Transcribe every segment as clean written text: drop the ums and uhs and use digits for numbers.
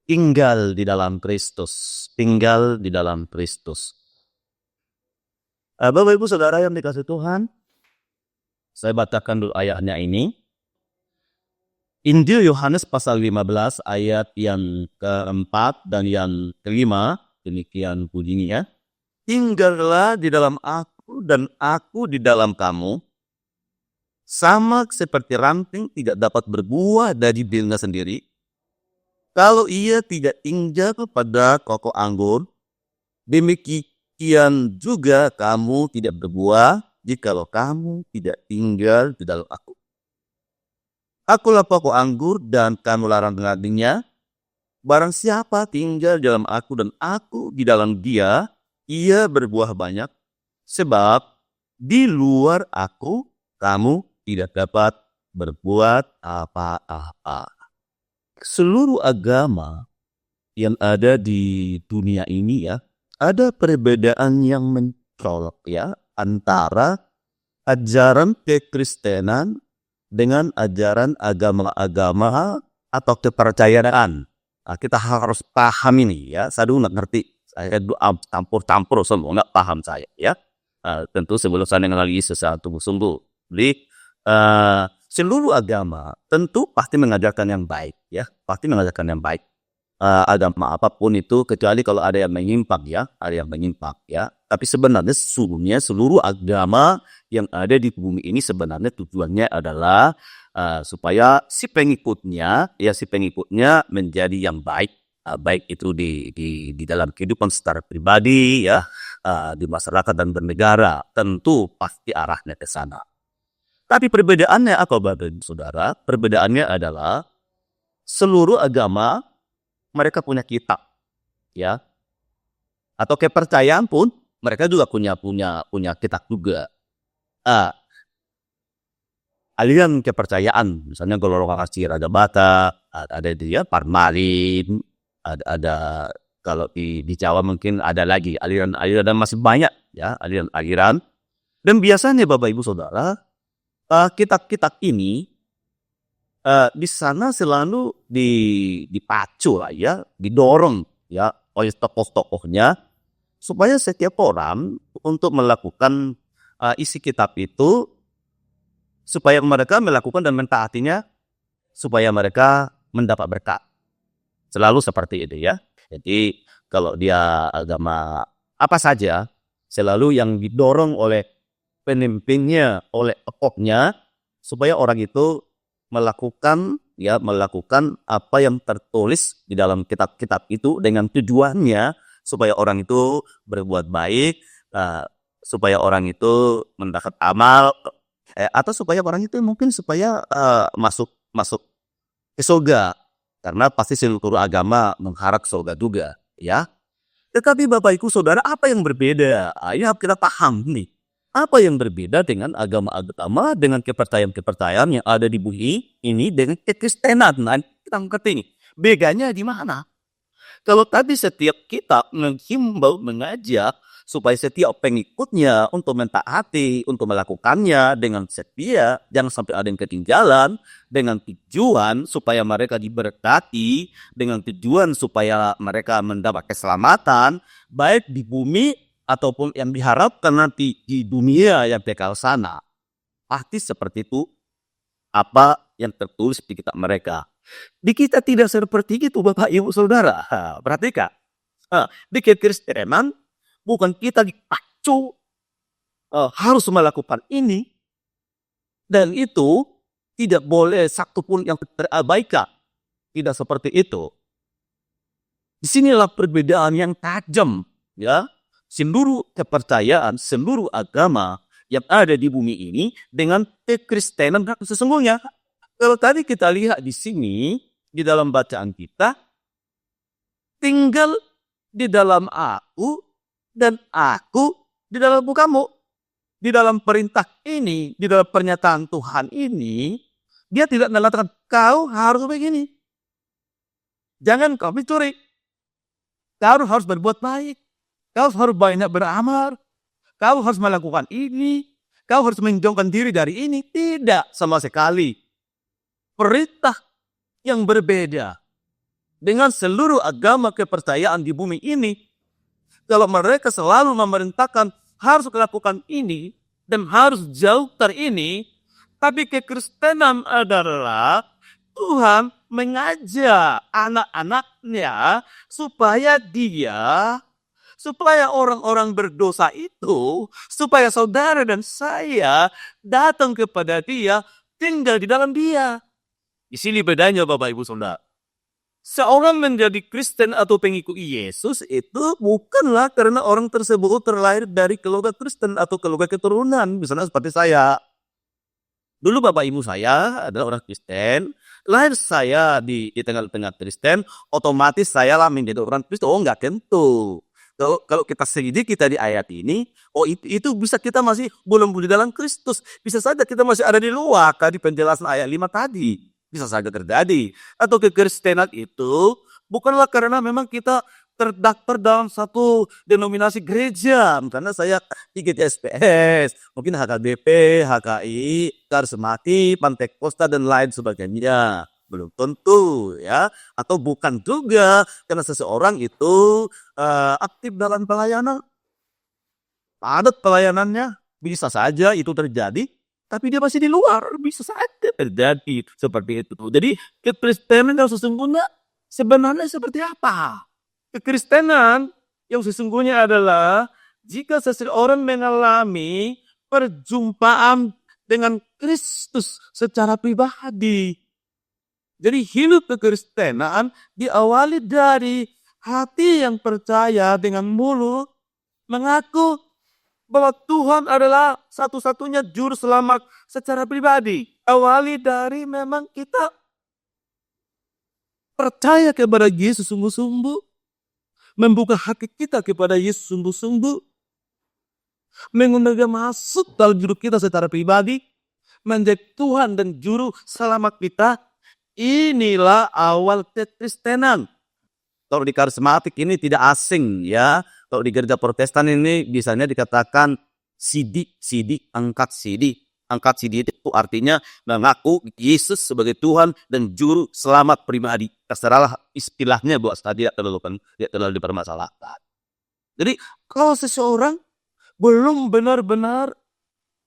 tinggal di dalam Kristus. Tinggal di dalam Kristus. Bapak Ibu Saudara yang dikasihi Tuhan, saya bacakan dulu ayatnya ini. Injil Yohanes pasal 15 ayat yang keempat dan yang kelima, demikian bunyinya. Tinggallah di dalam aku dan aku di dalam kamu, sama seperti ranting tidak dapat berbuah dari dirinya sendiri, kalau ia tidak tinggal pada pokok anggur, demikian juga kamu tidak berbuah jikalau kamu tidak tinggal di dalam aku. Akulah pokok anggur dan kamulah ranting-rantingnya. Barang siapa tinggal dalam aku dan aku di dalam dia, ia berbuah banyak. Sebab di luar aku, kamu tidak dapat berbuat apa-apa. Seluruh agama yang ada di dunia ini ya, ada perbedaan yang mencolok ya antara ajaran kekristenan dengan ajaran agama-agama atau kepercayaan. Nah, kita harus paham ini ya. Saya dulu nggak ngerti. Saya campur-campur semua, nggak paham saya ya. Tentu sebelum saya mengenali secara sungguh-sungguh. Jadi seluruh agama tentu pasti mengajarkan yang baik ya. Pasti mengajarkan yang baik. Agama apapun itu, kecuali kalau ada yang menyimpang ya. Ada yang menyimpang ya. Tapi sebenarnya sesungguhnya seluruh agama yang ada di bumi ini sebenarnya tujuannya adalah supaya si pengikutnya menjadi yang baik, baik itu di dalam kehidupan secara pribadi ya, di masyarakat dan bernegara, tentu pasti arahnya ke sana. Tapi perbedaannya apa, Bapak Saudara? Perbedaannya adalah seluruh agama mereka punya kitab ya, atau kepercayaan pun mereka juga punya kitab juga. Aliran kepercayaan, misalnya golongan kasih Raja Bata, ada dia Parmalin, ada kalau di Jawa mungkin ada lagi aliran-aliran dan masih banyak ya aliran-aliran. Dan biasanya Bapak Ibu Saudara, kitab-kitab ini di sana selalu dipacu lah ya, didorong ya oleh tokoh-tokohnya supaya setiap orang untuk melakukan isi kitab itu, supaya mereka melakukan dan mentaatinya, supaya mereka mendapat berkat. Selalu seperti itu ya. Jadi kalau dia agama apa saja, selalu yang didorong oleh pemimpinnya, oleh tokohnya, supaya orang itu melakukan apa yang tertulis di dalam kitab-kitab itu dengan tujuannya supaya orang itu berbuat baik, supaya orang itu mendapat amal, atau supaya orang itu mungkin supaya masuk ke surga, karena pasti seluruh agama mengharap surga juga ya. Tetapi Bapak Ibu Saudara, apa yang berbeda? Ya kita paham nih. Apa yang berbeda dengan agama-agama, dengan kepercayaan-kepercayaan yang ada di bumi ini dengan kekristenan? Nah, kita ngerti nih. Bedanya di mana? Kalau tadi setiap kitab menghimbau, mengajak supaya setiap pengikutnya untuk mentaati, untuk melakukannya dengan setia, jangan sampai ada yang ketinggalan, dengan tujuan supaya mereka diberkati, dengan tujuan supaya mereka mendapat keselamatan, baik di bumi ataupun yang diharapkan nanti di dunia yang kekal sana. Pasti seperti itu apa yang tertulis di kitab mereka. Di kita tidak seperti itu Bapak Ibu Saudara. Perhatikan. Di kekristenan bukan kita dipacu harus melakukan ini dan itu, tidak boleh satu pun yang terabaikan. Tidak seperti itu. Disinilah perbedaan yang tajam ya. Seluruh kepercayaan, seluruh agama yang ada di bumi ini dengan kekristenan sesungguhnya. Kalau tadi kita lihat di sini, di dalam bacaan kita, tinggal di dalam aku dan aku di dalam kamu. Di dalam perintah ini, di dalam pernyataan Tuhan ini, dia tidak mengatakan kau harus begini. Jangan kau mencuri. Kau harus berbuat baik. Kau harus banyak beramal. Kau harus melakukan ini. Kau harus menjauhkan diri dari ini. Tidak sama sekali. Perintah yang berbeda. dengan seluruh agama kepercayaan di bumi ini, kalau mereka selalu memerintahkan harus melakukan ini dan harus jauh dari ini, tapi kekristenan adalah Tuhan mengajak anak-anaknya supaya orang-orang berdosa itu, supaya saudara dan saya datang kepada Dia, tinggal di dalam Dia. Di sini bedanya Bapak Ibu Saudara. Seorang menjadi Kristen atau pengikut Yesus itu bukanlah karena orang tersebut terlahir dari keluarga Kristen atau keluarga keturunan. Misalnya seperti saya. Dulu bapak ibu saya adalah orang Kristen. Lahir saya di tengah-tengah Kristen. Otomatis saya lah menjadi orang Kristen. Oh enggak tentu. Kalau kita selidiki kita di ayat ini, itu bisa kita masih belum di dalam Kristus. Bisa saja kita masih ada di luar. Di penjelasan ayat 5 tadi. Bisa saja terjadi. Atau kekristenan itu bukanlah karena memang kita terdaftar dalam satu denominasi gereja. Karena saya ikut SPS, mungkin HKBP, HKI, Karismatik, Pantekosta, dan lain sebagainya. Belum tentu ya. Atau bukan juga karena seseorang itu aktif dalam pelayanan. Padat pelayanannya. Bisa saja itu terjadi. Tapi dia masih di luar, bisa saja terjadi seperti itu. Jadi kekristenan yang sesungguhnya sebenarnya seperti apa? Kekristenan yang sesungguhnya adalah jika seseorang mengalami perjumpaan dengan Kristus secara pribadi. Jadi hidup kekristenan diawali dari hati yang percaya dengan mulut mengaku bahwa Tuhan adalah satu-satunya juru selamat secara pribadi. Awali dari memang kita percaya kepada Yesus sungguh-sungguh. Membuka hati kita kepada Yesus sungguh-sungguh. Mengundang masuk dalam juru kita secara pribadi. Menjadi Tuhan dan juru selamat kita. Inilah awal kekristenan. Kalau di karismatik ini tidak asing ya. Kalau di gereja Protestan ini biasanya dikatakan CD, angkat CD. Angkat CD itu artinya mengaku Yesus sebagai Tuhan dan juru selamat pribadi. Terserahlah istilahnya buat saya tidak terlalu dipermasalahkan. Jadi kalau seseorang belum benar-benar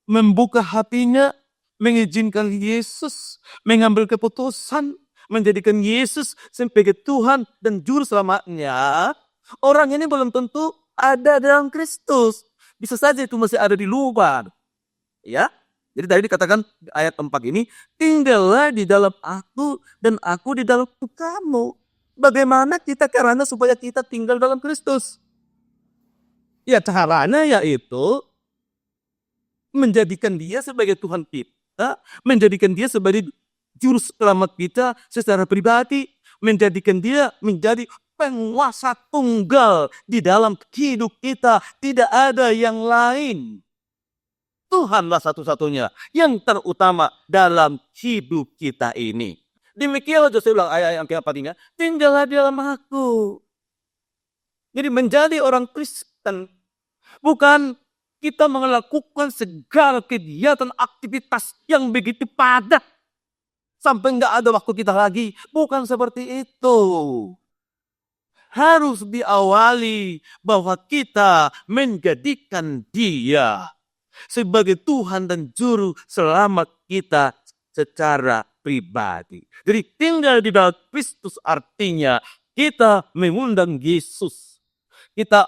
membuka hatinya, mengizinkan Yesus, mengambil keputusan, menjadikan Yesus sebagai Tuhan dan juru selamatnya, orang ini belum tentu ada dalam Kristus. Bisa saja itu masih ada di luar. Ya. Jadi tadi dikatakan ayat 4 ini, tinggallah di dalam aku dan aku di dalam kamu. Bagaimana kita caranya supaya kita tinggal dalam Kristus? Ya caranya yaitu menjadikan Dia sebagai Tuhan kita, menjadikan Dia sebagai juru selamat kita secara pribadi, menjadikan Dia menjadi penguasa tunggal di dalam hidup kita. Tidak ada yang lain. Tuhanlah satu-satunya yang terutama dalam hidup kita ini. Demikianlah Jose bilang ayat yang ke-4, tinggallah di dalam aku. Jadi menjadi orang Kristen bukan kita melakukan segala kegiatan aktivitas yang begitu padat sampai nggak ada waktu kita lagi. Bukan seperti itu. Harus diawali bahwa kita menjadikan Dia sebagai Tuhan dan juru selamat kita secara pribadi. Jadi tinggal di dalam Kristus artinya kita mengundang Yesus. Kita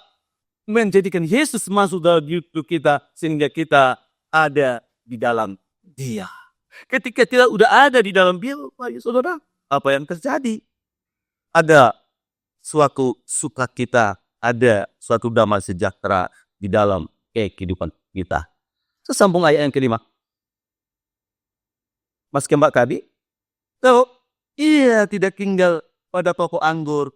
menjadikan Yesus masuk dalam hidup kita sehingga kita ada di dalam Dia. Ketika kita udah ada di dalam Dia, saudara, apa yang terjadi? Ada suatu sukacita, ada suatu damai sejahtera di dalam kehidupan kita. Sesambung ayat yang ke-5. Mas Mbak Kadi, kalau ia tidak tinggal pada pokok anggur,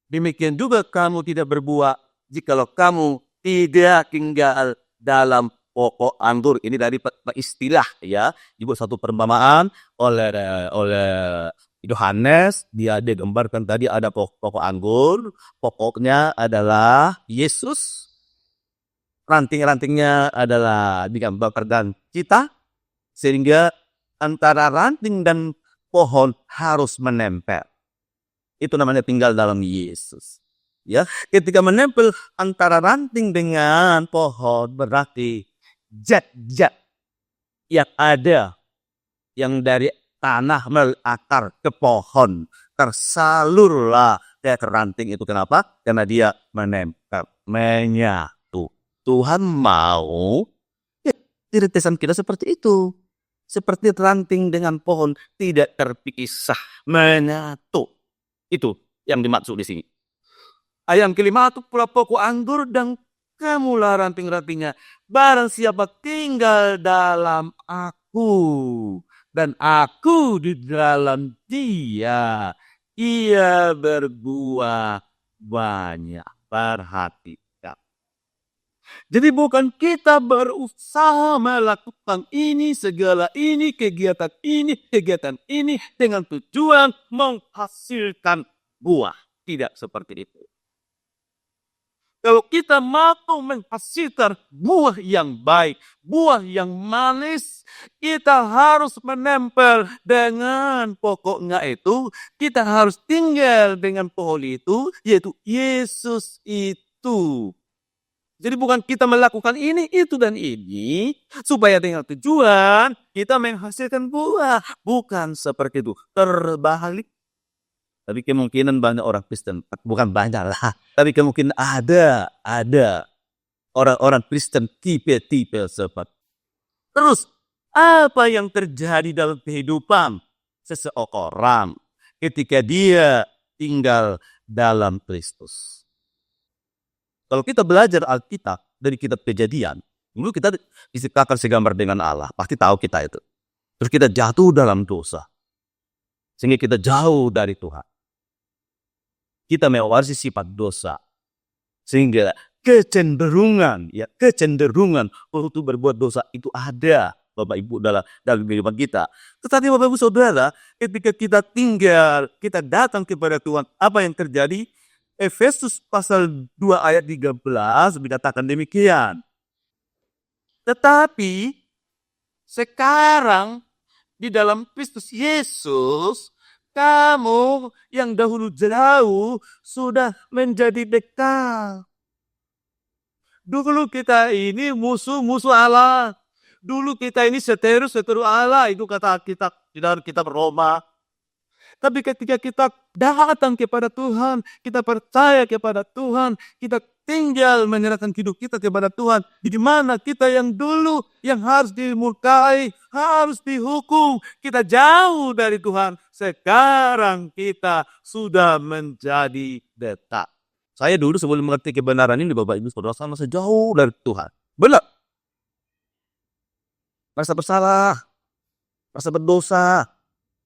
demikian juga kamu tidak berbuah jikalau kamu tidak tinggal dalam pokok anggur. Ini dari istilah ya, dibuat satu perumpamaan oleh Yohanes. Dia digambarkan tadi ada pokok anggur, pokoknya adalah Yesus. Ranting-rantingnya adalah digambarkan kita, sehingga antara ranting dan pohon harus menempel. Itu namanya tinggal dalam Yesus. Ya, ketika menempel antara ranting dengan pohon berarti zat-zat yang ada yang dari tanah melalui akar ke pohon tersalurlah ke ranting itu. Kenapa? Karena dia menempel, menyatu. Tuhan mau tirisan kita seperti itu. Seperti ranting dengan pohon tidak terpisah, menyatu. Itu yang dimaksud di sini. Ayat kelima itu pula pokok anggur dan kamulah ranting-rantingnya. Barang siapa tinggal dalam aku dan aku di dalam dia, ia berbuah banyak. Perhatikan. Jadi bukan kita berusaha melakukan ini, segala ini, kegiatan ini dengan tujuan menghasilkan buah. Tidak seperti itu. Kalau kita mau menghasilkan buah yang baik, buah yang manis, kita harus menempel dengan pokoknya itu. Kita harus tinggal dengan pohon itu, yaitu Yesus itu. Jadi bukan kita melakukan ini, itu, dan ini, supaya dengan tujuan kita menghasilkan buah. Bukan seperti itu. Terbalik. Tapi kemungkinan banyak orang Kristen, bukan banyak lah, tapi kemungkinan ada orang-orang Kristen tipe-tipe seperti. Terus, apa yang terjadi dalam kehidupan seseorang ketika dia tinggal dalam Kristus? Kalau kita belajar Alkitab dari kitab Kejadian, dulu kita diciptakan segambar dengan Allah, pasti tahu kita itu. Terus kita jatuh dalam dosa, sehingga kita jauh dari Tuhan. Kita mewarisi sifat dosa, sehingga kecenderungan untuk berbuat dosa itu ada, Bapak Ibu, dalam kehidupan kita. Tetapi Bapak Ibu Saudara, ketika kita tinggal, kita datang kepada Tuhan, apa yang terjadi? Efesus pasal 2 ayat 13 dikatakan demikian. Tetapi sekarang di dalam Kristus Yesus, kamu yang dahulu jauh sudah menjadi dekat. Dulu kita ini musuh Allah. Dulu kita ini seteru Allah. Itu kata kita di dalam kitab Roma. Tapi ketika kita datang kepada Tuhan, kita percaya kepada Tuhan, kita tinggal menyerahkan hidup kita kepada Tuhan. Di mana kita yang dulu yang harus dimurkai, harus dihukum, kita jauh dari Tuhan. Sekarang kita sudah menjadi dekat. Saya dulu sebelum mengerti kebenaran ini, Bapak Ibu Saudara, sama sejauh dari Tuhan. Benar. Merasa bersalah, merasa berdosa,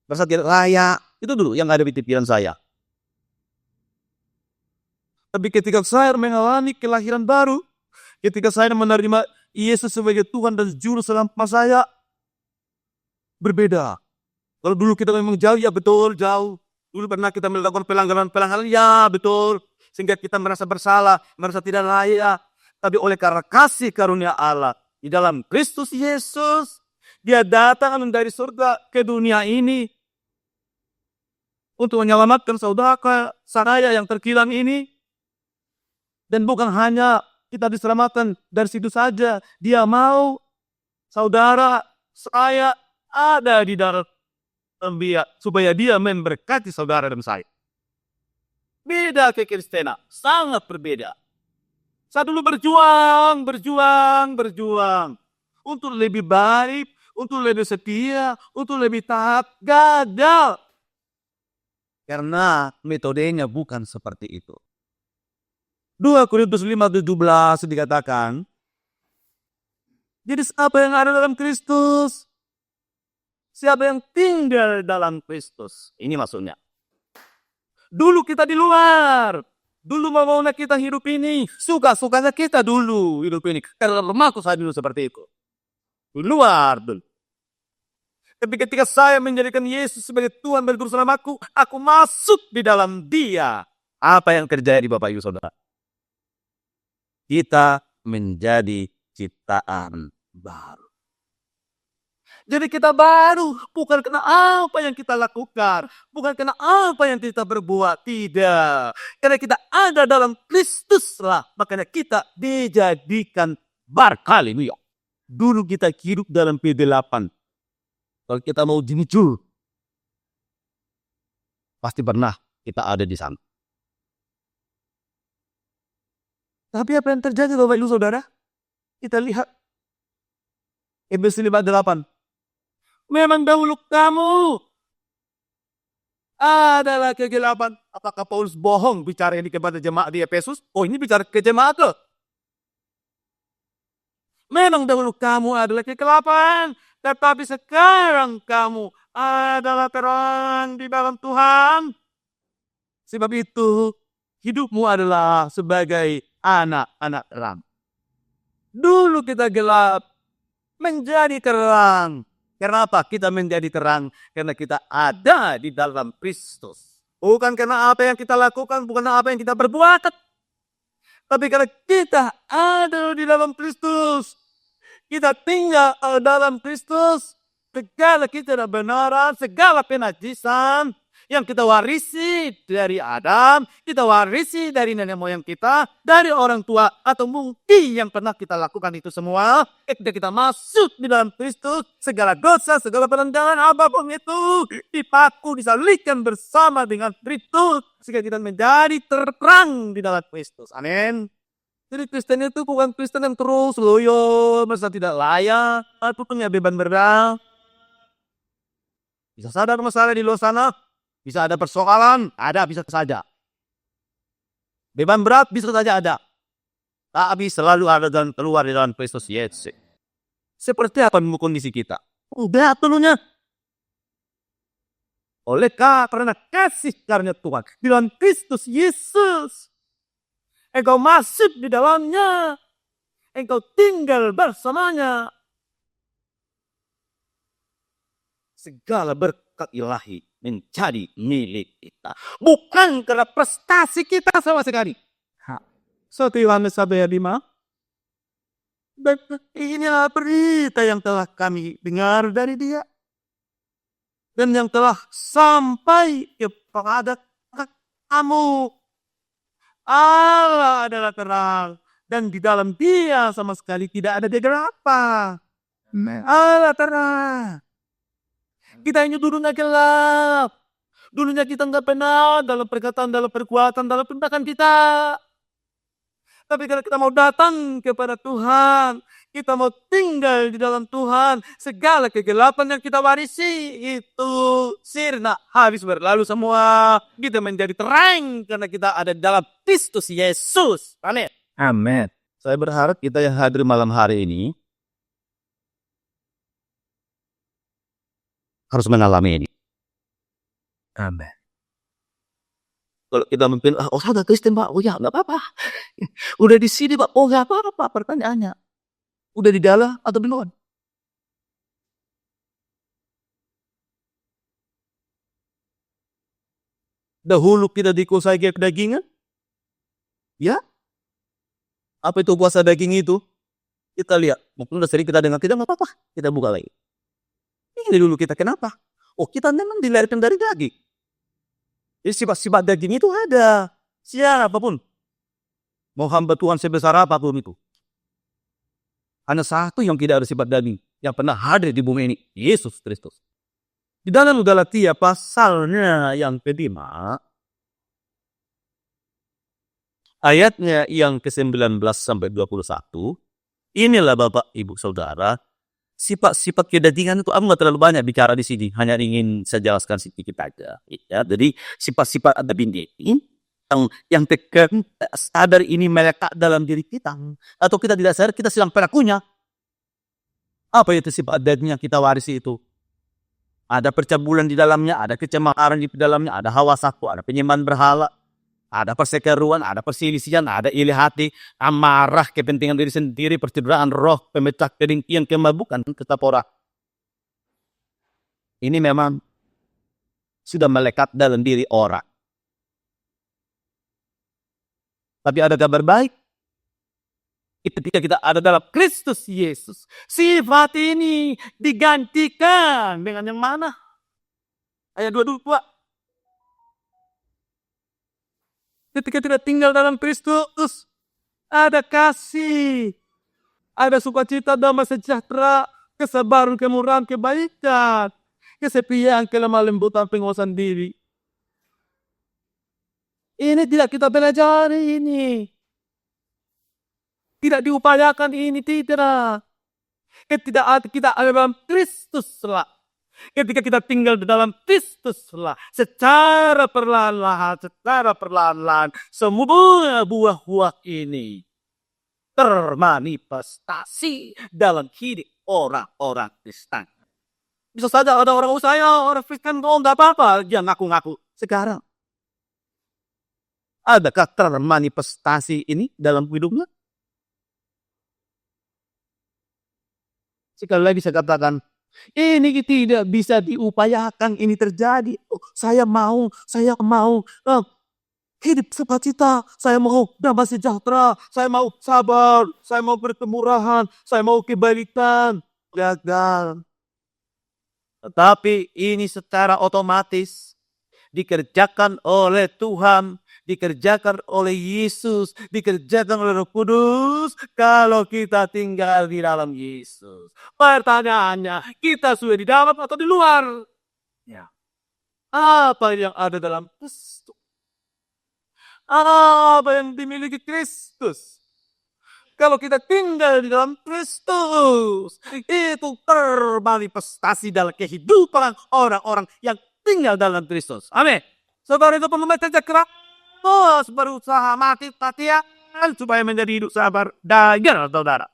merasa tidak layak. Itu dulu yang ada di pikiran saya. Tapi ketika saya mengalami kelahiran baru, ketika saya menerima Yesus sebagai Tuhan dan Juru Selamat saya, berbeda. Kalau dulu kita memang jauh, ya betul, jauh. Dulu pernah kita melakukan pelanggaran, ya betul. Sehingga kita merasa bersalah, merasa tidak layak. Tapi oleh karena kasih karunia Allah di dalam Kristus Yesus, Dia datang dari surga ke dunia ini untuk menyelamatkan saudara saya yang terkilang ini. Dan bukan hanya kita diselamatkan dari situ saja. Dia mau saudara saya ada di dalam dia, supaya dia memberkati saudara dan saya. Beda kekristenan, sangat berbeda. Saya dulu berjuang. Untuk lebih baik, untuk lebih setia, untuk lebih taat. Gagal. Karena metodenya bukan seperti itu. 2 Korintus 5:17 dikatakan, jadi siapa yang ada dalam Kristus? Siapa yang tinggal dalam Kristus? Ini maksudnya. Dulu kita di luar. Dulu maunya kita hidup ini. Suka-sukanya kita dulu hidup ini. Karena rumahku saya dulu seperti itu. Di luar dulu. Tapi ketika saya menjadikan Yesus sebagai Tuhan dan Juru Selamatku, aku masuk di dalam Dia. Apa yang terjadi, Bapak Ibu Saudara? Kita menjadi ciptaan baru. Jadi kita baru, bukan karena apa yang kita lakukan, bukan karena apa yang kita berbuat, tidak. Karena kita ada dalam Kristus lah, makanya kita dijadikan berhaleluya. Dulu kita hidup dalam P8. Kalau kita mau jujur, pasti pernah kita ada di sana. Tapi apa yang terjadi Bapak Ibu Saudara? Kita lihat Efesus 5:8. Memang dahulu kamu adalah kegelapan. Apakah Paulus bohong bicara ini kepada jemaat di Efesus? Oh, ini bicara ke jemaat loh. Memang dahulu kamu adalah kegelapan, tetapi sekarang kamu adalah terang di dalam Tuhan. Sebab itu, hidupmu adalah sebagai anak-anak terang. Dulu kita gelap, menjadi terang. Kenapa kita menjadi terang? Karena kita ada di dalam Kristus. Bukan karena apa yang kita lakukan, bukan apa yang kita berbuat. Tapi karena kita ada di dalam Kristus. Kita tinggal dalam Kristus. Segala kita kebenaran, segala penajisan yang kita warisi dari Adam, kita warisi dari nenek moyang kita, dari orang tua, atau mungkin yang pernah kita lakukan itu semua, ketika kita masuk di dalam Kristus, segala dosa, segala perendahan, apapun itu, dipaku, disalihkan bersama dengan Kristus, sehingga kita menjadi terang di dalam Kristus. Amin. Jadi Kristen itu bukan Kristen yang terus loyo, merasa tidak layak, atau punya beban berat. Bisa sadar masalah di luar sana, bisa ada persoalan, ada, bisa saja. Beban berat bisa saja ada. Tapi selalu ada dan keluar di dalam Kristus Yesus. Seperti apa kondisi kita? Udah dulunya. Oleh karena kasih karunia Tuhan di dalam Kristus Yesus, engkau masuk di dalamnya, engkau tinggal bersamanya. Segala berkat ilahi menjadi milik kita. Bukan karena prestasi kita sama sekali. 1 Yohanes 1:5. Dan inilah berita yang telah kami dengar dari Dia. Dan yang telah sampai kepada kamu. Allah adalah terang. Dan di dalam Dia sama sekali tidak ada kegelapan. Allah terang. Kita ini dulunya gelap. Dulunya kita nggak benar dalam perkataan, dalam perbuatan, dalam tindakan kita. Tapi kalau kita mau datang kepada Tuhan, kita mau tinggal di dalam Tuhan, segala kegelapan yang kita warisi itu sirna, habis berlalu semua. Kita menjadi terang karena kita ada dalam Kristus Yesus. Amin. Amin. Saya berharap kita yang hadir malam hari ini harus mengalami ini. Amin. Kalau kita mungkin, saya udah Kristen Pak, oh ya nggak apa-apa. Udah di sini Pak, oh nggak apa-apa. Pertanyaannya, udah di dalam atau di luar? Dahulu kita dikuasai kedagingan, ya? Apa itu puasa daging itu? Kita lihat, mungkin udah sering kita dengar, kita nggak apa-apa, kita buka lagi. Ini dulu kita kenapa? Oh kita memang dilahirkan dari daging. Jadi sifat-sifat daging itu ada. Siapapun. Mau hamba Tuhan sebesar apapun itu. Hanya satu yang tidak ada sifat daging. Yang pernah hadir di bumi ini. Yesus Kristus. Di dalam Galatia pasalnya yang kelima. Ayatnya yang ke-19 sampai 21. Inilah Bapak, Ibu, Saudara. Sifat-sifat kedagingan itu aku nggak terlalu banyak bicara di sini, hanya ingin saya jelaskan sedikit aja. Ya, jadi sifat-sifat ada bindi yang tekan sadar ini melekat dalam diri kita, atau kita tidak sadar kita sedang pelakunya. Apa itu sifat daging yang kita warisi itu? Ada percabulan di dalamnya, ada kecemaran di dalamnya, ada hawa nafsu, ada penyembahan berhala, ada perseteruan, ada perselisihan, ada iri hati, amarah, kepentingan diri sendiri, percederaan roh, pemecah kedengkian, kemabukan, ketapora. Ini memang sudah melekat dalam diri orang. Tapi ada kabar baik. Ketika kita ada dalam Kristus Yesus, sifat ini digantikan dengan yang mana? Ayat 22. Ketika kita tinggal dalam Kristus, ada kasih, ada sukacita, damai sejahtera, kesabaran, kemurahan, kebaikan, kesetiaan, kelemah lembutan, penguasaan diri. Ini tidak kita pelajari ini. Tidak diupayakan ini, tidak. Ketika kita ada dalam Kristus lah. Ketika kita tinggal di dalam Kristus lah. Secara perlahan-lahan, semua buah-buah ini termanifestasi dalam hidup orang-orang Kristen. Bisa saja ada orang saya, orang Kristen, enggak apa-apa, dia ngaku-ngaku. Sekarang, adakah termanifestasi ini dalam hidupnya? Sekali lagi saya katakan, ini tidak bisa diupayakan ini terjadi. Oh, saya mau hidup sukacita, saya mau damai sejahtera, saya mau sabar, saya mau berkemurahan, saya mau kebaikan. Gagal. Tetapi ini secara otomatis dikerjakan oleh Tuhan, dikerjakan oleh Yesus, dikerjakan oleh Roh Kudus kalau kita tinggal di dalam Yesus. Pertanyaannya, kita sudah di dalam atau di luar? Ya. Apa yang ada dalam Kristus? Apa yang dimiliki Kristus? Kalau kita tinggal di dalam Kristus, itu termanifestasi dalam kehidupan orang-orang yang tinggal dalam Kristus. Amin. Saudara itu perlu baca keras. Terus berusaha mati-matian supaya menjadi hidup sabar. Dagar, saudara.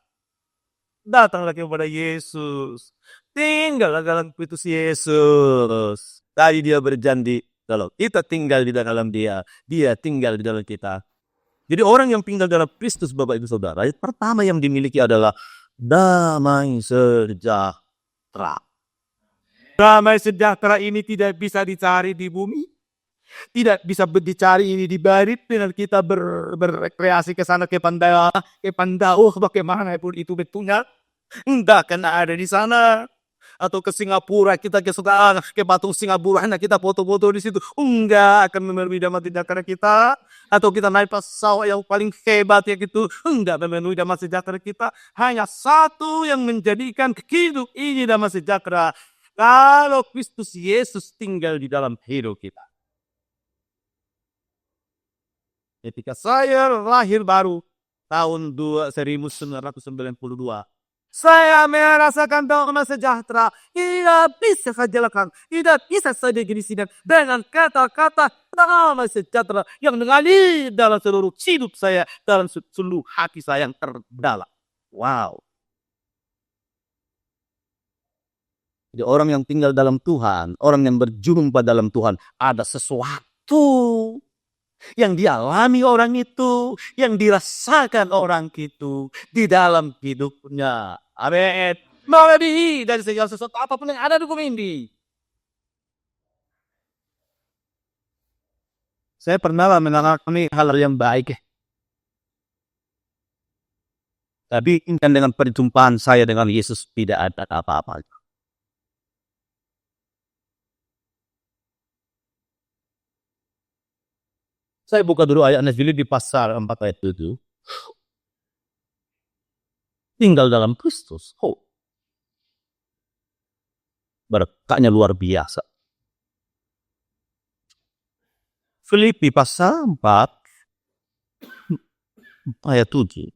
Datanglah kepada Yesus. Tinggallah dalam Kristus Yesus. Tadi dia berjanji, kalau kita tinggal di dalam dia tinggal di dalam kita. Jadi orang yang tinggal dalam Kristus, Bapak Ibu Saudara, yang pertama yang dimiliki adalah damai sejahtera. Damai sejahtera ini tidak bisa dicari di bumi. Tidak bisa dicari ini di barit dengan kita berrekreasi ke sana ke Pandau, bagaimanapun itu bentuknya. Tidak akan ada di sana. Atau ke Singapura, kita ke Batu Singapura, nah kita foto-foto di situ. Enggak akan memenuhi damai sejahtera kita. Atau kita naik pesawat yang paling hebat ya gitu. Enggak memenuhi damai sejahtera kita. Hanya satu yang menjadikan hidup ini damai sejahtera. Kalau Kristus Yesus tinggal di dalam hidup kita. Ketika saya lahir baru tahun 1992. Saya merasakan damai sejahtera. Tidak bisa saya jelaskan. Tidak bisa saya definisikan dengan kata-kata damai sejahtera yang mengalir dalam seluruh hidup saya, dalam seluruh hati saya yang terdalam. Wow. Jadi orang yang tinggal dalam Tuhan, orang yang berjumpa dalam Tuhan, ada sesuatu yang dialami orang itu, yang dirasakan orang itu di dalam hidupnya. Amin. Melebihi dari segala sesuatu apapun yang ada di bumi ini. Saya pernah mengalami hal yang baik. Tapi dengan perjumpaan saya dengan Yesus tidak ada apa-apa. Saya buka dulu ayat Najili di pasal 4 ayat 7. Tinggal dalam Kristus. Oh. Berkatnya luar biasa. Filipi pasal 4 ayat 7.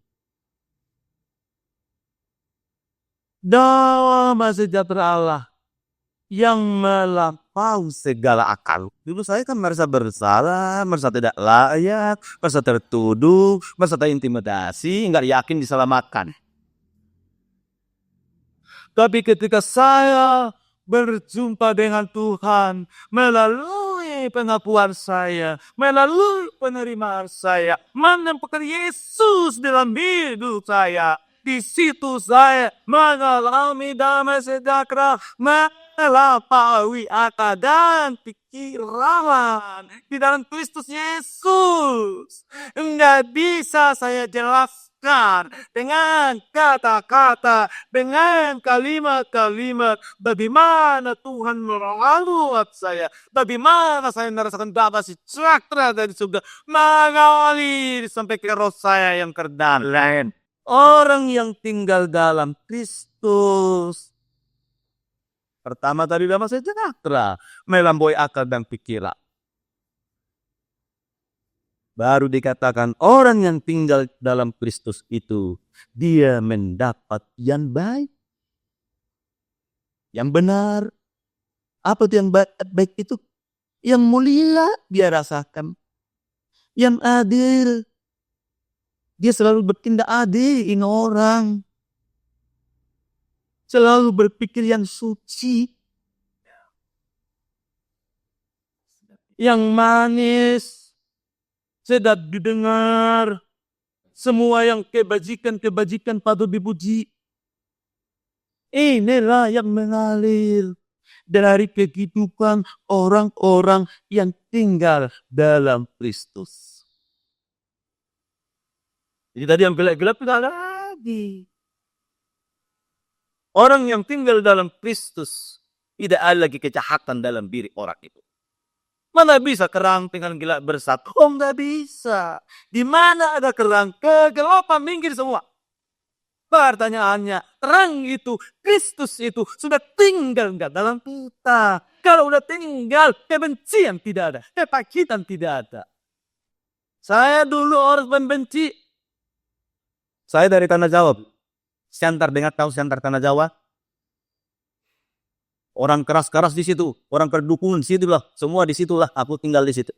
Damai sejahtera Allah yang melampaui segala akal. Dulu saya kan merasa bersalah, merasa tidak layak, merasa tertuduh, merasa terintimidasi, nggak yakin diselamatkan. Tapi ketika saya berjumpa dengan Tuhan melalui pengakuan saya, melalui penerimaan saya, menemukan Yesus dalam hidup saya, di situ saya mengalami damai sejahtera, melampaui akal dan pikiran di dalam Kristus Yesus. Enggak bisa saya jelaskan menjelaskan dengan kata-kata, dengan kalimat-kalimat bagaimana Tuhan merawat saya, bagaimana saya merasakan damai sejahtera dari surga mengalir sampai ke roh saya yang terdalam. Orang yang tinggal dalam Kristus, pertama tadi damai sejahtera, melampaui akal dan pikiran. Baru dikatakan orang yang tinggal dalam Kristus itu, dia mendapat yang baik, yang benar. Apa itu yang baik itu? Yang mulia dia rasakan. Yang adil. Dia selalu bertindak adil ini orang. Selalu berpikir yang suci. Yang manis. Sedap didengar. Semua yang kebajikan patut dipuji. Inilah yang mengalir dari kehidupan orang-orang yang tinggal dalam Kristus. Jadi tadi yang gelap-gelap tidak ada lagi. Orang yang tinggal dalam Kristus tidak ada lagi kejahatan dalam diri orang itu. Mana bisa kerang dengan gelap bersatu? Oh, nggak bisa. Di mana ada kerang, kegelapan minggir semua. Pertanyaannya, terang itu, Kristus itu sudah tinggal nggak dalam kita? Kalau udah tinggal, kebencian tidak ada, kepakitan tidak ada. Saya dulu orang pembenci. Saya dari Tanah Jawa. Siantar, dengar tahu Siantar Tanah Jawa? Orang keras-keras di situ, orang kedukun di situ lah, semua di situlah. Aku tinggal di situ.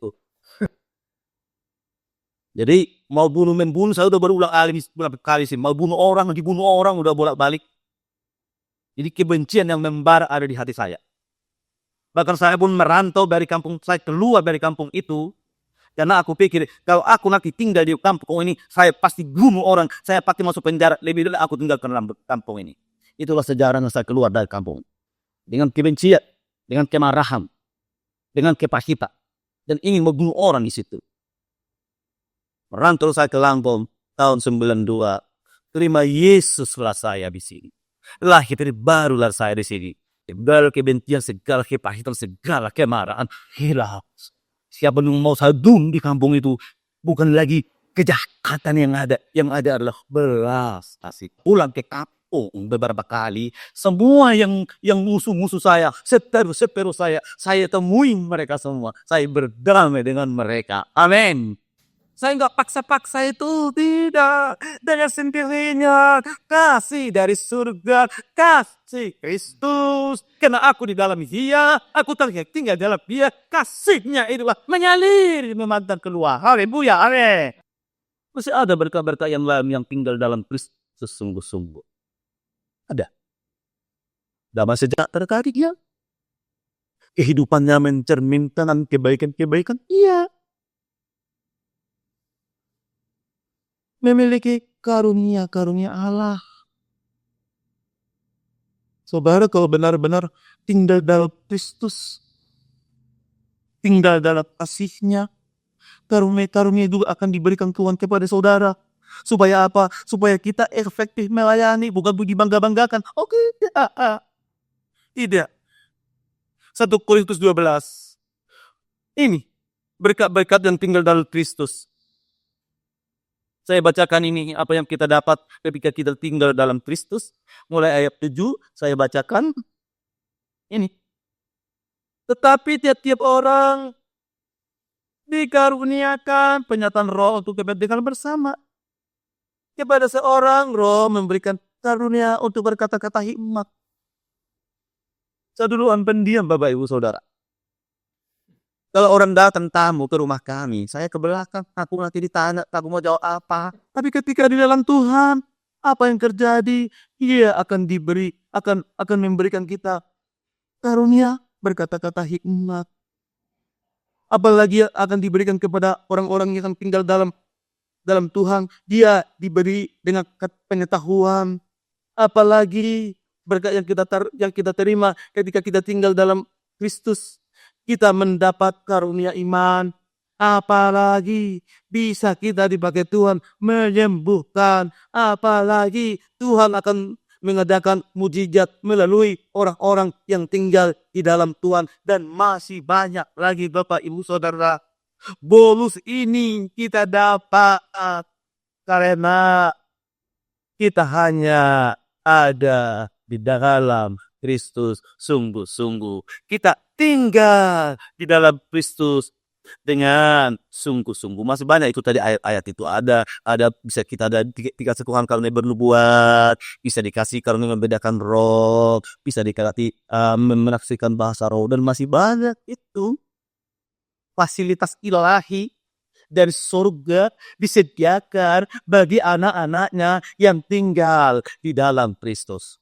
Jadi mau bunuh membunuh saya udah berulang kali sih. Mau bunuh orang, dibunuh orang udah bolak-balik. Jadi kebencian yang membara ada di hati saya. Bahkan saya pun merantau dari kampung, saya keluar dari kampung itu. Karena aku pikir kalau aku nanti tinggal di kampung ini, saya pasti bunuh orang, saya pasti masuk penjara. Lebih dulu aku tinggalkan kampung ini. Itulah sejarahnya saya keluar dari kampung. Dengan kebencian, dengan kemarahan, dengan kepahitan, dan ingin membunuh orang di situ. Merantau saya ke Lampung tahun 92. Terima Yesuslah saya di sini. Lahir barulah saya di sini. Segala kebencian, segala kepahitan, segala kemarahan hilang. Siapa yang mau saya di kampung itu bukan lagi kejahatan yang ada. Yang ada adalah belas kasih. Pulang ke kampung beberapa kali, semua yang musuh-musuh saya, seteru saya temui mereka semua. Saya berdamai dengan mereka. Amin. Saya nggak paksa-paksa itu, tidak. Dengan sendirinya, kasih dari surga, kasih Kristus. Karena aku di dalam dia, aku tinggal dalam dia, kasihnya itulah mengalir, memantau keluar. Haleluya, amin. Masih ada berkah-berkah yang lain yang tinggal dalam Kristus sungguh-sungguh. Ada. Damai sejahtera tadi dia. Kehidupannya mencerminkan kebaikan-kebaikan. Iya. Memiliki karunia-karunia Allah. Saudara kalau benar-benar tinggal dalam Kristus, tinggal dalam kasih-Nya, karunia-karunia itu akan diberikan Tuhan kepada saudara. Supaya apa? Supaya kita efektif melayani, bukan dibangga-banggakan. Oke, tidak. 1 Korintus 12. Ini berkat-berkat yang tinggal dalam Kristus. Saya bacakan ini apa yang kita dapat ketika kita tinggal dalam Kristus. Mulai ayat 7 saya bacakan. Ini. Tetapi tiap-tiap orang dikaruniakan penyataan roh untuk kepentingan bersama. Kepada seorang roh memberikan karunia untuk berkata-kata hikmat. Saya duluan pendiam Bapak Ibu Saudara. Kalau orang datang tamu ke rumah kami, saya ke belakang, aku nanti ditanya, aku mau jawab apa. Tapi ketika di dalam Tuhan, apa yang terjadi? Ia akan diberi, akan memberikan kita karunia berkata-kata hikmat. Apalagi akan diberikan kepada orang-orang yang tinggal dalam Tuhan, dia diberi dengan pengetahuan. Apalagi berkat yang kita terima ketika kita tinggal dalam Kristus, kita mendapat karunia iman. Apalagi bisa kita dipakai Tuhan menyembuhkan. Apalagi Tuhan akan mengadakan mujizat melalui orang-orang yang tinggal di dalam Tuhan. Dan masih banyak lagi Bapak Ibu Saudara. Bonus ini kita dapat karena kita hanya ada di dalam Kristus sungguh-sungguh. Kita tinggal di dalam Kristus dengan sungguh-sungguh. Masih banyak itu tadi ayat-ayat itu ada bisa kita ada dikasih Tuhan karena bernubuat, bisa dikasih karena membedakan roh, bisa dikasih menaksirkan bahasa roh, dan masih banyak itu fasilitas ilahi dari surga disediakan bagi anak-anaknya yang tinggal di dalam Kristus.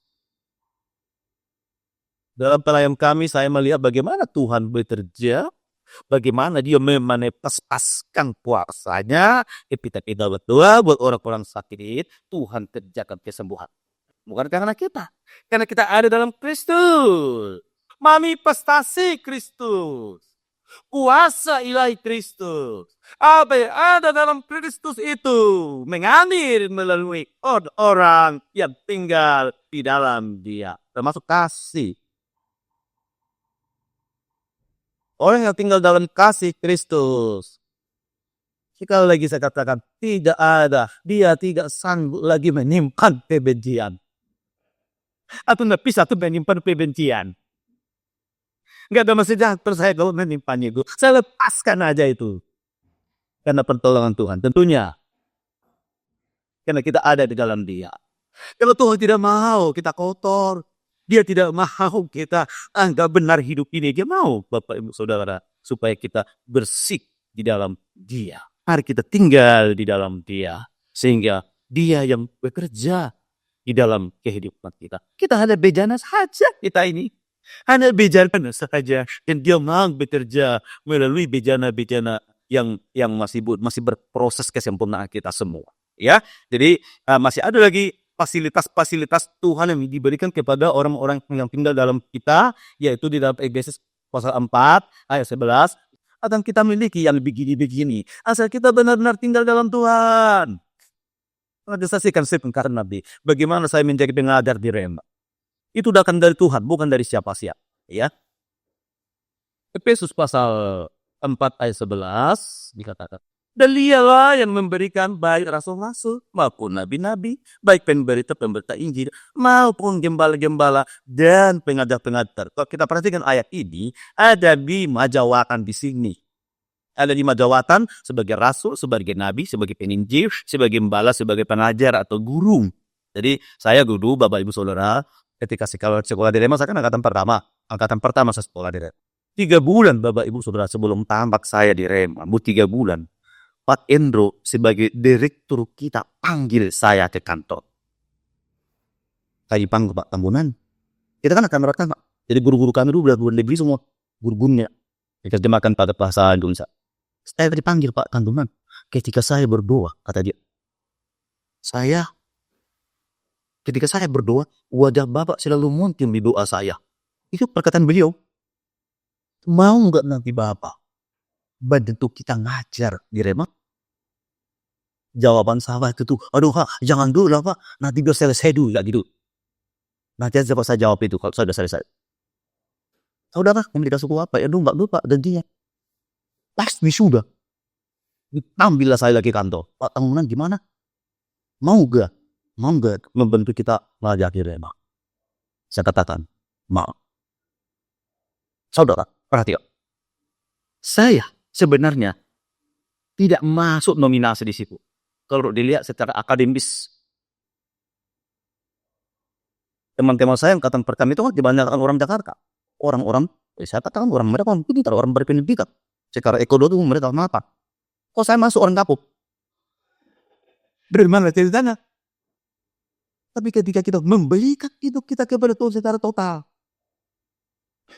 Dalam pelayan kami, saya melihat bagaimana Tuhan bekerja, bagaimana dia memanifestasikan kuasanya. Ketika kita berdoa buat orang-orang sakit, Tuhan kerjakan kesembuhan. Bukan karena kita, karena kita ada dalam Kristus. Manifestasi Kristus. Kuasa ilahi Kristus. Apa yang ada dalam Kristus itu mengalir melalui orang yang tinggal di dalam Dia, termasuk kasih. Orang yang tinggal dalam kasih Kristus. Sekali lagi saya katakan, tidak ada, dia tidak sanggup lagi menyimpan kebencian. Atau tidak bisa tuh menyimpan kebencian. Nggak ada masalah saya kalau menyimpan itu. Saya lepaskan aja itu. Karena pertolongan Tuhan. Tentunya. Karena kita ada di dalam Dia. Kalau Tuhan tidak mau kita kotor, Dia tidak mau kita anggap benar hidup ini. Dia mau, Bapak Ibu Saudara, supaya kita bersih di dalam Dia. Mari kita tinggal di dalam Dia. Sehingga Dia yang bekerja di dalam kehidupan kita. Kita hanya bejana saja kita ini. Hanya bejana saja. Dan Dia mau bekerja melalui bejana-bejana yang masih berproses kesempurnaan kita semua. Ya, jadi masih ada lagi fasilitas-fasilitas Tuhan yang diberikan kepada orang-orang yang tinggal dalam kita, yaitu di dalam Efesus pasal 4 ayat 11, akan kita miliki yang begini-begini. Asal kita benar-benar tinggal dalam Tuhan. Ada saksikan saya karena Nabi, bagaimana saya menjadi pengajar di Rema. Itu datang dari Tuhan, bukan dari siapa-siapa. Ya. Efesus pasal 4 ayat 11 dikatakan, dan Dialah yang memberikan baik rasul-rasul maupun nabi-nabi, baik pemberita-pemberita Injil maupun gembala-gembala dan pengajar-pengajar. Kalau kita perhatikan ayat ini, ada dimajawatan di sini. Ada dimajawatan sebagai rasul, sebagai nabi, sebagai penginjil, sebagai gembala, sebagai pengajar atau guru. Jadi saya guru, Bapak Ibu Saudara, ketika sekolah di Rema, saya kan angkatan pertama saya sekolah di Rema. 3 bulan Bapak Ibu Saudara sebelum tamat saya di Rema, 3 bulan. Pak Endro sebagai direktur kita panggil saya ke kantor. Kayak dipanggil Pak Tambunan. Kita kan akan merekam Pak. Jadi guru-guru kami dulu udah negeri semua. Guru-gurunya. Diterjemahkan pada bahasa Indonesia. Saya dipanggil Pak Tambunan. Ketika saya berdoa, kata dia. Ketika saya berdoa, wajah Bapak selalu muncul di doa saya. Itu perkataan beliau. Mau nggak nanti Bapak bantu kita ngajar di Rema? Jawaban sahabat itu, aduh Pak, jangan dulu lah Pak, nanti biar selesai dulu lah gitu. Nanti aja Pak saya jawab itu kalau sudah selesai. Saudara, komunikasi suku apa? Ya enggak dulu Pak, gantinya. Pasti sudah. Ambillah saya lagi kantor. Pak Tambunan gimana? Mau gak membantu kita belajar di Rema? Saya katakan, mau. Saudara, perhatikan. Saya sebenarnya tidak masuk nominasi di situ. Kalau dilihat secara akademis, teman-teman saya yang angkatan pertama itu kan kebanyakan orang Jakarta. Orang-orang, saya katakan orang mereka pintar, orang berpendidikan. Secara ekonomi mereka apa? Kok saya masuk orang kapuk? Dari mana ceritanya? Tapi ketika kita memberikan hidup kita kepada Tuhan secara total.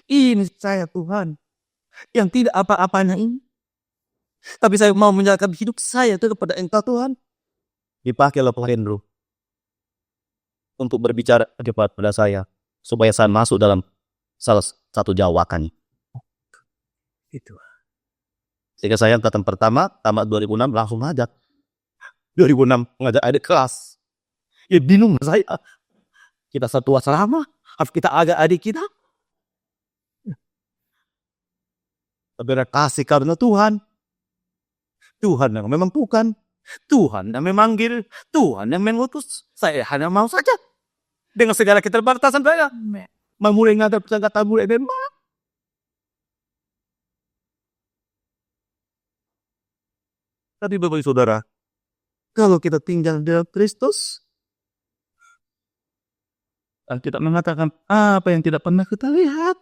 Ini saya Tuhan yang tidak apa-apanya ini. Tapi saya mau menyerahkan hidup saya itu kepada Engkau Tuhan. Dipakailah Pak Hendro untuk berbicara kepada saya supaya saya masuk dalam salah satu jawabannya. Itu. Sehingga saya angkatan pertama, tamat 2006 langsung ngajak. 2006 ngajak adik kelas. Ya bingung saya. Kita satu asrama, harus kita agak adik kita. Tapi kasih karena Tuhan. Tuhan yang memampukan. Tuhan yang memanggil. Tuhan yang mengutus. Saya hanya mau saja. Dengan segala keterbatasan saya. Memulai ngadap kata mulai memang. Tapi Bapak Saudara, kalau kita tinggal dalam Kristus, kita mengatakan apa yang tidak pernah kita lihat,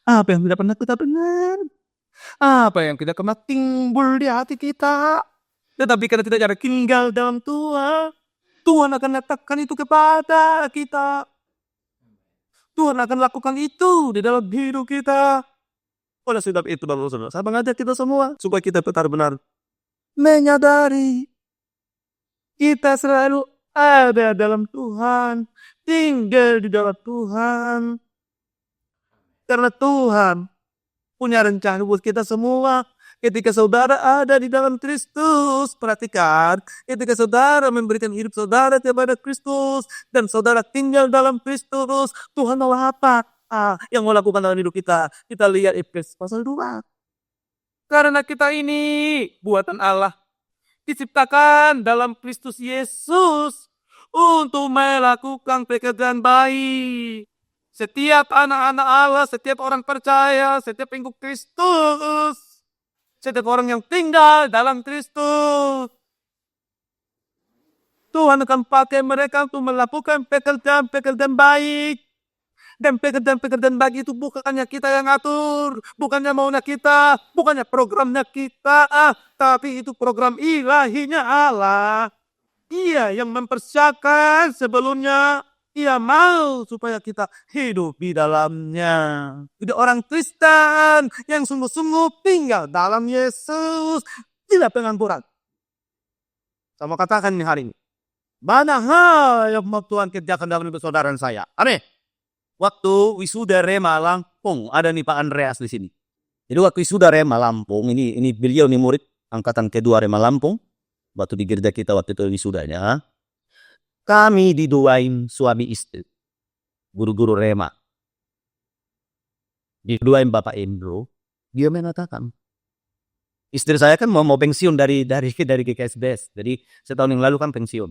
apa yang tidak pernah kita dengar, apa yang tidak pernah timbul di hati kita. Tetapi karena tidak ada tinggal dalam Tuhan, Tuhan akan nyatakan itu kepada kita. Tuhan akan lakukan itu di dalam hidup kita. Oleh sebab itu Bapak Saudara, saya mengajak kita semua supaya kita benar-benar menyadari kita selalu ada dalam Tuhan, tinggal di dalam Tuhan. Karena Tuhan punya rencana buat kita semua. Ketika saudara ada di dalam Kristus, perhatikan, ketika saudara memberikan hidup saudara kepada Kristus dan saudara tinggal dalam Kristus, Tuhan mau apa? Yang mau lakukan dalam hidup kita. Kita lihat Efesus pasal 2. Karena kita ini buatan Allah, diciptakan dalam Kristus Yesus untuk melakukan pekerjaan baik. Setiap anak-anak Allah, setiap orang percaya, setiap pengikut Kristus, setiap orang yang tinggal dalam Kristus, Tuhan akan pakai mereka untuk melakukan pekerjaan-pekerjaan baik. Dan pekerjaan-pekerjaan baik itu bukannya kita yang atur, bukannya maunya kita, bukannya programnya kita, tapi itu program ilahinya Allah. Ia yang mempersiapkan sebelumnya, Ia mau supaya kita hidup di dalamnya. Jadi orang Kristen yang sungguh-sungguh tinggal dalam Yesus, tidak pengangguran. Saya mau katakan ini hari ini, banyak hal yang mau Tuhan kerjakan dalam hidup saudara dan saya. Amin. Waktu wisuda Rema Lampung, ada nih Pak Andreas di sini. Jadi waktu wisuda Rema Lampung, ini beliau nih murid angkatan kedua Rema Lampung. Waktu di gereja kita waktu itu wisudanya, kami diduain suami istri, guru-guru Rema. Diduain Bapak Indro, dia mengatakan, istri saya kan mau pensiun dari GKSBS. Jadi setahun yang lalu kan pensiun.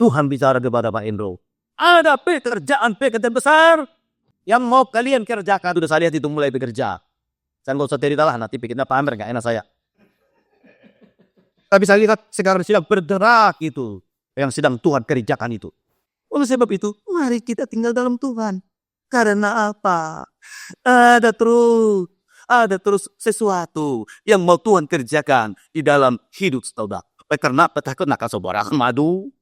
Tuhan bicara kepada Pak Indro, ada pekerjaan besar yang mau kalian kerjakan. Sudah saya lihat itu mulai bekerja. Saya nggak usah cerita lah, nanti pikirnya pamer, nggak enak saya. Tapi saya lihat sekarang sedang bergerak itu, yang sedang Tuhan kerjakan itu. Oleh sebab itu, mari kita tinggal dalam Tuhan. Karena apa? Ada terus sesuatu yang mau Tuhan kerjakan di dalam hidup saudara. Karena petakut nak saudara madu.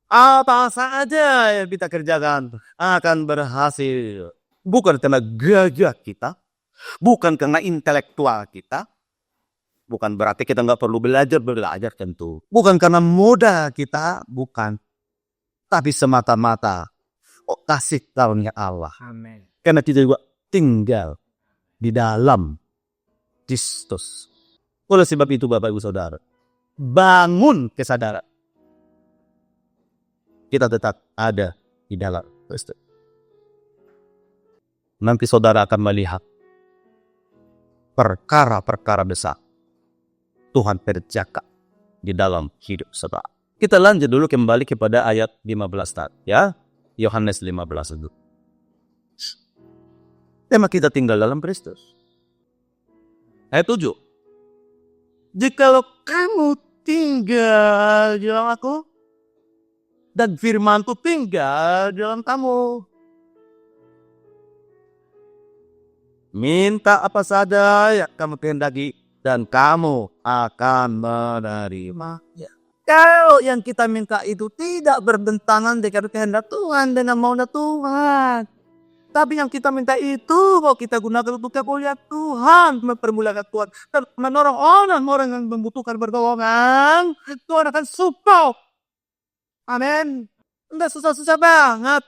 Apa saja yang kita kerjakan akan berhasil. Bukan karena gagah kita, bukan karena intelektual kita, bukan berarti kita nggak perlu belajar tentu. Bukan karena modal kita, bukan. Tapi semata-mata kasih karunia Allah. Amin. Karena kita juga tinggal di dalam Kristus. Oleh sebab itu Bapak Ibu Saudara, bangun kesadaran. Kita tetap ada di dalam Kristus. Nanti saudara akan melihat perkara-perkara besar Tuhan kerjakan di dalam hidup saudara. Kita lanjut dulu kembali kepada ayat 15 tadi, ya. Yohanes 15 itu. Tema kita tinggal dalam Kristus. Ayat 7. Jikalau kamu tinggal di dalam aku, dan firmanku tinggal dalam kamu, minta apa saja yang kamu kehendaki, dan kamu akan menerimanya. Kalau yang kita minta itu tidak bertentangan dengan kehendak Tuhan, dengan maunya Tuhan, tapi yang kita minta itu mau kita gunakan untuk kemuliaan Tuhan, mempermuliakan Tuhan, dan menolong orang-orang yang membutuhkan pertolongan, Tuhan akan support. Amin. Enggak susah-susah banget.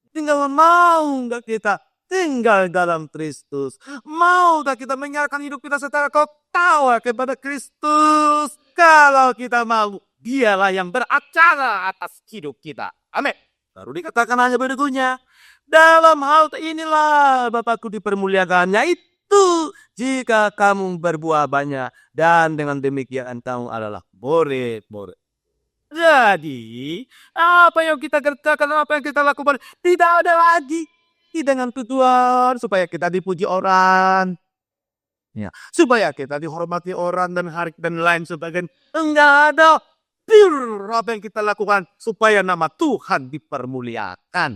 Tinggal mau enggak kita. tinggal dalam Kristus? Maukah kita menyerahkan hidup kita secara ketawa kepada Kristus? Kalau kita mau, Dialah yang beracara atas hidup kita. Amin. Baru dikatakan hanya berikutnya. Dalam hal inilah Bapakku dipermuliakan, yaitu jika kamu berbuah banyak, dan dengan demikian kamu adalah murid-murid. Jadi, apa yang kita kerjakan, apa yang kita lakukan, tidak ada lagi dengan tujuan supaya kita dipuji orang, ya, supaya kita dihormati orang dan hari dan lain sebagainya. Enggak ada. Pure apa yang kita lakukan supaya nama Tuhan dipermuliakan.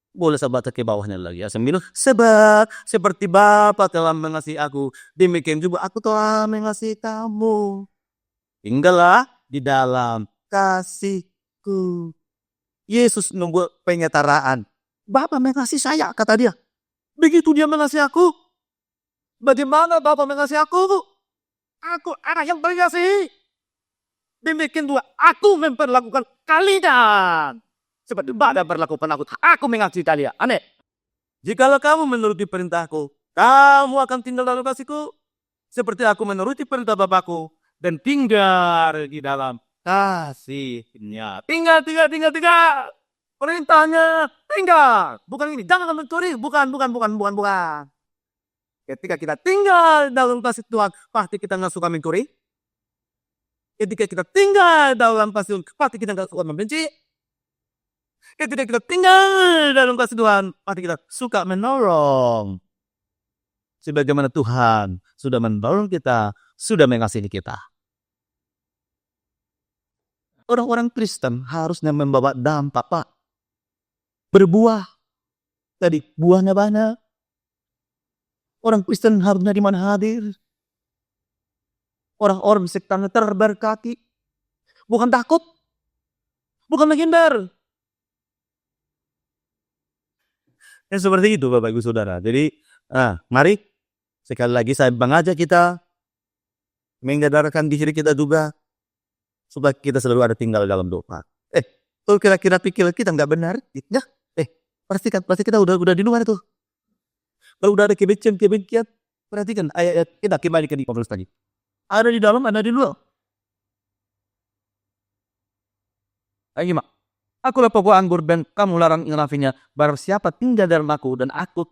Boleh saya baca ke bawahnya lagi ya. Sembilan. Sebab seperti Bapa telah mengasihi aku, demikian juga aku telah mengasihi kamu. Tinggallah di dalam kasihku. Yesus membuat penyetaraan. Bapa mengasihi saya, kata dia. Begitu dia mengasihi aku. Bagaimana Bapa mengasihi aku? Aku anak yang terkasih. Demikian juga aku memperlakukan kalian. Seperti Bapa berlakukan aku mengasihi kalian. Aneh. Jikalau kamu menuruti perintahku, kamu akan tinggal dalam kasihku. Seperti aku menuruti perintah Bapakku dan tinggal di dalam kasihnya. Tinggal. Perintahnya tinggal. Bukan ini. Jangan mencuri. Bukan. Ketika kita tinggal dalam kasih Tuhan, pasti kita nggak suka mencuri. Ketika kita tinggal dalam kasih Tuhan, pasti kita nggak suka membenci. Ketika kita tinggal dalam kasih Tuhan, pasti kita suka menolong. Sebagaimana Tuhan sudah menolong kita, sudah mengasihi kita. Orang-orang Kristen harusnya membawa dampak, Pak. Berbuah. Tadi buahnya banyak. Orang Kristen harusnya di mana hadir. Orang-orang sekitarnya terberkati. Bukan takut. Bukan menghindar. Ya seperti itu Bapak Ibu Saudara. Jadi mari sekali lagi saya mengajak kita menyadarkan diri kita juga supaya kita selalu ada tinggal dalam doa. Kalau kira-kira pikir kita nggak benar, ya, pasti kita udah di luar itu. Kalau udah ada kebencian, perhatikan ayat kita kembali ke di Paulus tadi. Ada di dalam, ada di luar. Ayo mak, aku lah pokok anggur dan kamu larang ngelafinya. Barang siapa tinggal dalam aku dan aku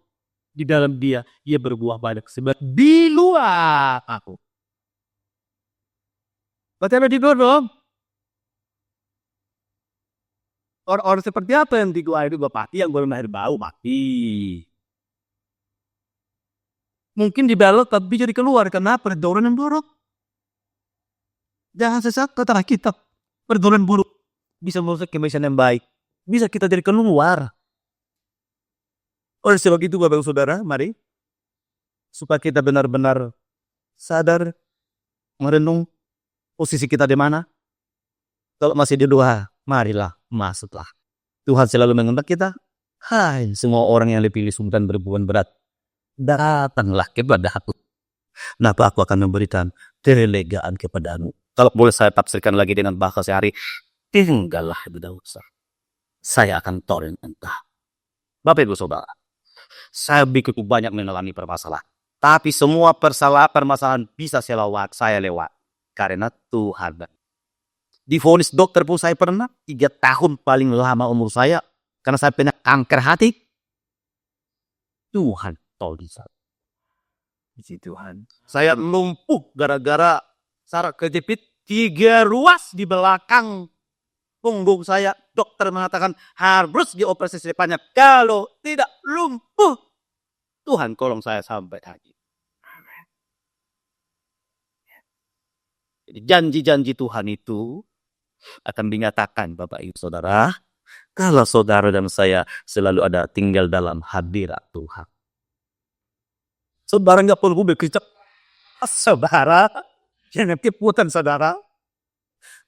di dalam dia, ia berbuah banyak. Sebab di luar aku. Berarti ada di luar dong. Orang-orang seperti apa yang di luar itu mati, yang belum lahir bau mati. Mungkin di dalam tapi jadi keluar karena pergaulan yang buruk. Jangan sesak kata kita pergaulan buruk bisa merusak kebiasaan yang baik. Bisa kita jadi keluar. Oleh sebab itu Bapak Saudara, mari supaya kita benar-benar sadar merenung posisi kita di mana. Kalau masih di luar, marilah masuklah. Tuhan selalu mengundang kita. Hai semua orang yang dipilih dan berbeban berat, datanglah kepada aku. Kenapa aku akan memberikan kelegaan kepadamu. Kalau boleh saya tafsirkan lagi dengan bahasa sehari, tinggallah di dalam saya. Saya akan tolong entah. Bapak Ibu Saudara, saya begitu banyak mengalami permasalahan. Tapi semua permasalahan bisa saya lewat. Karena Tuhan. Divonis dokter pun saya pernah 3 tahun paling lama umur saya. Karena saya punya kanker hati. Tuhan tolong saya. Puji Tuhan. Saya lumpuh gara-gara saraf kejepit 3 ruas di belakang punggung saya. Dokter mengatakan harus dioperasi secepatnya. Kalau tidak lumpuh, Tuhan tolong saya sampai hari. Jadi janji-janji Tuhan itu akan dinyatakan Bapak Ibu Saudara. Kalau saudara dan saya selalu ada tinggal dalam hadirat Tuhan. Saudara nggak perlu berkicap. Saudara, jangan keputan saudara.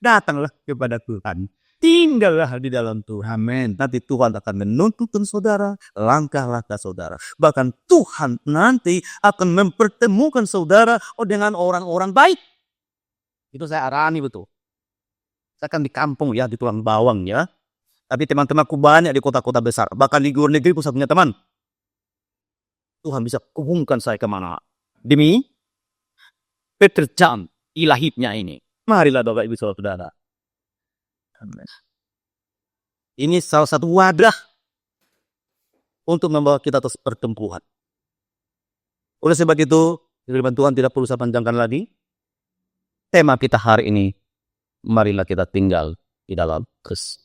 Datanglah kepada Tuhan. Tinggallah di dalam Tuhan. Amin. Nanti Tuhan akan menuntutkan saudara. Langkah-langkah saudara. Bahkan Tuhan nanti akan mempertemukan saudara dengan orang-orang baik. Itu saya arani betul. Saya kan di kampung ya, di tulang bawang ya. Tapi teman-temanku banyak di kota-kota besar. Bahkan di luar negeri pun saya punya teman. Tuhan bisa hubungkan saya kemana. Demi pekerjaan ilahitnya ini. Marilah Bapak Ibu Saudara. Amin. Ini salah satu wadah untuk membawa kita terus pertempuran. Oleh sebab itu, firman Tuhan tidak perlu saya panjangkan lagi. Tema kita hari ini, marilah kita tinggal di dalam Kristus.